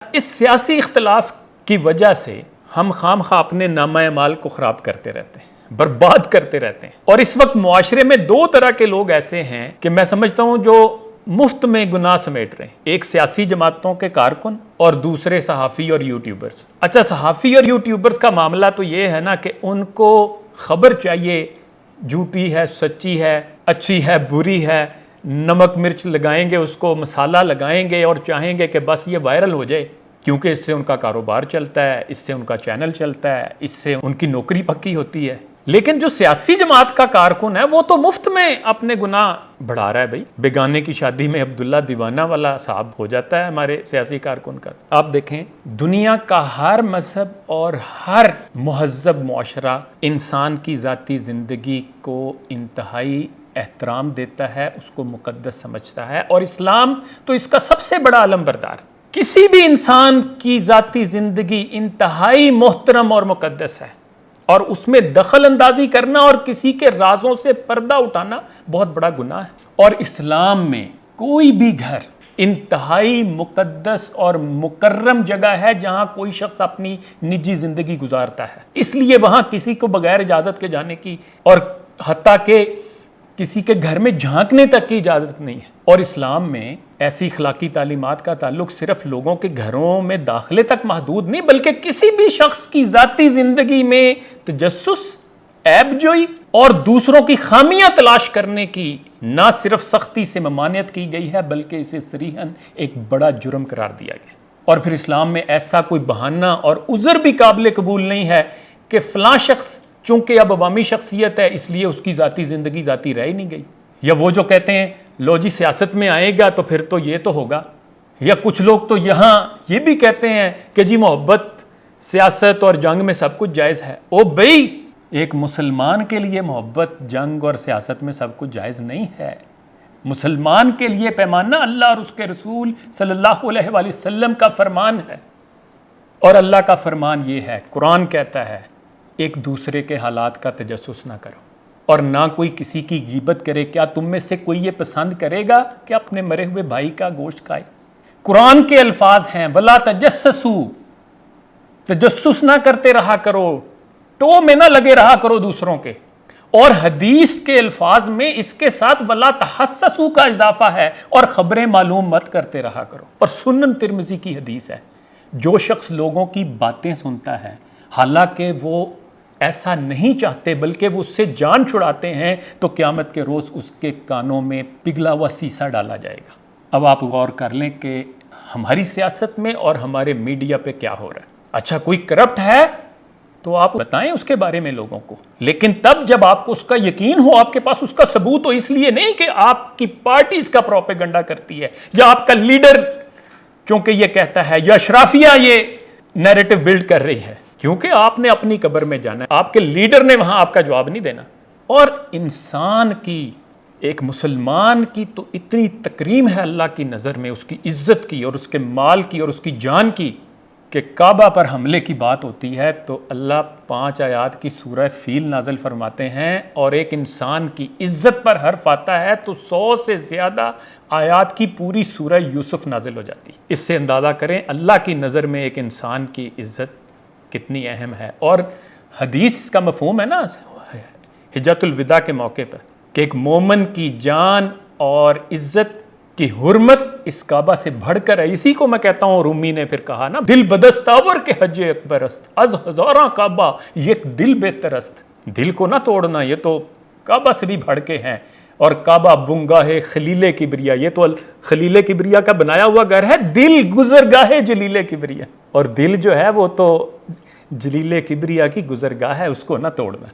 اس سیاسی اختلاف کی وجہ سے ہم خام خواہ اپنے نامہ اعمال کو خراب کرتے رہتے ہیں، برباد کرتے رہتے ہیں. اور اس وقت معاشرے میں دو طرح کے لوگ ایسے ہیں کہ میں سمجھتا ہوں جو مفت میں گناہ سمیٹ رہے ہیں. ایک سیاسی جماعتوں کے کارکن اور دوسرے صحافی اور یوٹیوبرز. اچھا، صحافی اور یوٹیوبرز کا معاملہ تو یہ ہے نا کہ ان کو خبر چاہیے، جھوٹی ہے، سچی ہے، اچھی ہے، بری ہے، نمک مرچ لگائیں گے، اس کو مسالہ لگائیں گے اور چاہیں گے کہ بس یہ وائرل ہو جائے، کیونکہ اس سے ان کا کاروبار چلتا ہے، اس سے ان کا چینل چلتا ہے، اس سے ان کی نوکری پکی ہوتی ہے. لیکن جو سیاسی جماعت کا کارکن ہے وہ تو مفت میں اپنے گناہ بڑھا رہا ہے. بھائی بیگانے کی شادی میں عبداللہ دیوانہ والا صاحب ہو جاتا ہے ہمارے سیاسی کارکن کا. آپ دیکھیں، دنیا کا ہر مذہب اور ہر مہذب معاشرہ انسان کی ذاتی زندگی کو انتہائی احترام دیتا ہے، اس کو مقدس سمجھتا ہے، اور اسلام تو اس کا سب سے بڑا علم بردار. کسی بھی انسان کی ذاتی زندگی انتہائی محترم اور مقدس ہے، اور اس میں دخل اندازی کرنا اور کسی کے رازوں سے پردہ اٹھانا بہت بڑا گناہ ہے. اور اسلام میں کوئی بھی گھر انتہائی مقدس اور مکرم جگہ ہے جہاں کوئی شخص اپنی نجی زندگی گزارتا ہے. اس لیے وہاں کسی کو بغیر اجازت کے جانے کی اور حتیٰ کہ کسی کے گھر میں جھانکنے تک کی اجازت نہیں ہے. اور اسلام میں ایسی اخلاقی تعلیمات کا تعلق صرف لوگوں کے گھروں میں داخلے تک محدود نہیں، بلکہ کسی بھی شخص کی ذاتی زندگی میں تجسس، عیب جوئی اور دوسروں کی خامیاں تلاش کرنے کی نہ صرف سختی سے ممانعت کی گئی ہے، بلکہ اسے صریحاً ایک بڑا جرم قرار دیا گیا. اور پھر اسلام میں ایسا کوئی بہانہ اور عذر بھی قابل قبول نہیں ہے کہ فلاں شخص چونکہ اب عوامی شخصیت ہے اس لیے اس کی ذاتی زندگی ذاتی رہ ہی نہیں گئی. یا وہ جو کہتے ہیں لو جی سیاست میں آئے گا تو پھر تو یہ تو ہوگا. یا کچھ لوگ تو یہاں یہ بھی کہتے ہیں کہ جی محبت، سیاست اور جنگ میں سب کچھ جائز ہے. او بھئی، ایک مسلمان کے لیے محبت، جنگ اور سیاست میں سب کچھ جائز نہیں ہے. مسلمان کے لیے پیمانہ اللہ اور اس کے رسول صلی اللہ علیہ وآلہ وسلم کا فرمان ہے. اور اللہ کا فرمان یہ ہے، قرآن کہتا ہے، ایک دوسرے کے حالات کا تجسس نہ کرو اور نہ کوئی کسی کی غیبت کرے. کیا تم میں سے کوئی یہ پسند کرے گا کہ اپنے مرے ہوئے بھائی کا گوشت کھائے؟ قرآن کے الفاظ ہیں، وَلَا تَجَسَّسُوا، تجسس نہ کرتے رہا کرو، ٹو میں نہ لگے رہا کرو دوسروں کے. اور حدیث کے الفاظ میں اس کے ساتھ وَلَا تَحَسَّسُوا کا اضافہ ہے، اور خبریں معلوم مت کرتے رہا کرو. اور سنن ترمذی کی حدیث ہے، جو شخص لوگوں کی باتیں سنتا ہے حالانکہ وہ ایسا نہیں چاہتے بلکہ وہ اس سے جان چھڑاتے ہیں، تو قیامت کے روز اس کے کانوں میں پگھلا ہوا سیسا ڈالا جائے گا. اب آپ غور کر لیں کہ ہماری سیاست میں اور ہمارے میڈیا پہ کیا ہو رہا ہے. اچھا، کوئی کرپٹ ہے تو آپ بتائیں اس کے بارے میں لوگوں کو، لیکن تب جب آپ کو اس کا یقین ہو، آپ کے پاس اس کا ثبوت ہو. اس لیے نہیں کہ آپ کی پارٹی اس کا پروپیگنڈا کرتی ہے، یا آپ کا لیڈر چونکہ یہ کہتا ہے، یا اشرافیہ یہ نیریٹو بلڈ کر رہی ہے. کیونکہ آپ نے اپنی قبر میں جانا ہے، آپ کے لیڈر نے وہاں آپ کا جواب نہیں دینا. اور انسان کی، ایک مسلمان کی تو اتنی تکریم ہے اللہ کی نظر میں، اس کی عزت کی اور اس کے مال کی اور اس کی جان کی، کہ کعبہ پر حملے کی بات ہوتی ہے تو اللہ 5 آیات کی سورہ فیل نازل فرماتے ہیں، اور ایک انسان کی عزت پر حرف آتا ہے تو 100 سے زیادہ آیات کی پوری سورہ یوسف نازل ہو جاتی. اس سے اندازہ کریں اللہ کی نظر میں ایک انسان کی عزت کتنی اہم ہے. اور حدیث کا مفہوم ہے نا حجۃ الوداع کے موقع پر، کہ ایک مومن کی جان اور عزت کی حرمت اس کعبہ سے بڑھ کر ہے. اسی کو میں کہتا ہوں، رومی نے پھر کہا نا، دل بدستاور کے حج اکبر است، از ہزاراں کعبہ یک دل بہتر است. دل کو نہ توڑنا، یہ تو کعبہ سے بھی بڑھ کے ہیں. اور کعبہ بنگاہ خلیل کبریا، یہ تو خلیل کبریا کا بنایا ہوا گھر ہے. دل گزرگاہ جلیل کبریا، اور دل جو ہے وہ تو جلیل کبریا کی گزرگاہ ہے، اس کو نہ توڑنا.